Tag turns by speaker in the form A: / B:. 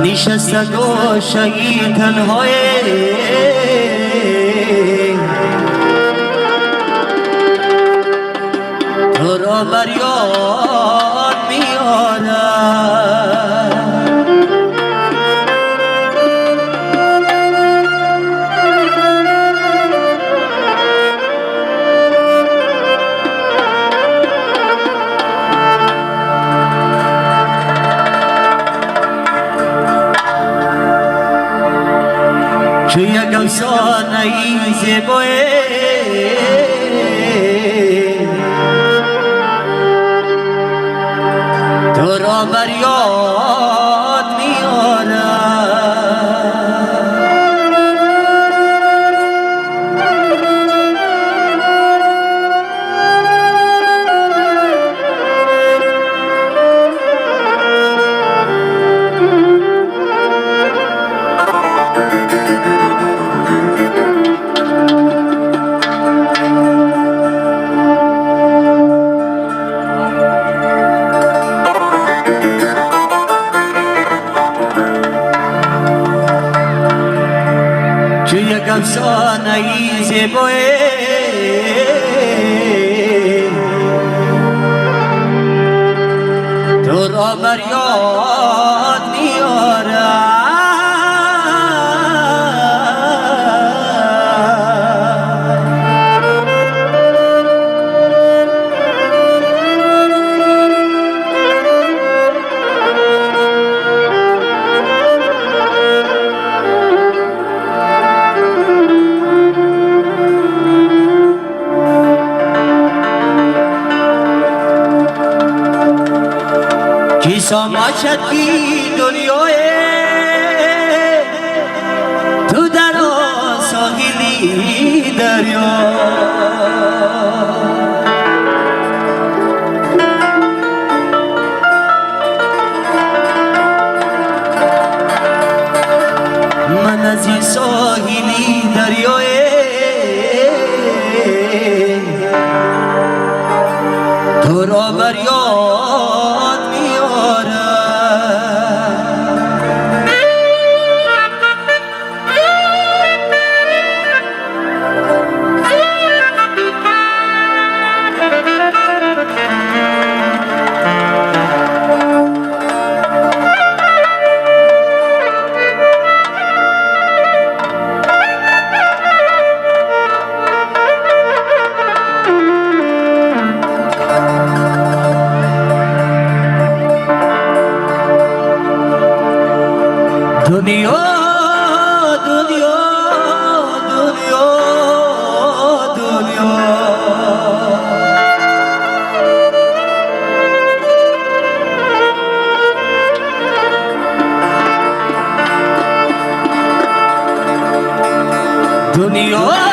A: نشسته گوشه تنهای تو را بر یاد میارم چو یک افسانه زیبای تو را بر یاد میارم چو یک افسانه زیبای تو را بر یاد میارم کی سماچت کی دنیای تو در ساحلی دریا من از این ساحلی دریای تو را بر یاد میارم دنیا دنیا دنیا دنیا دنیا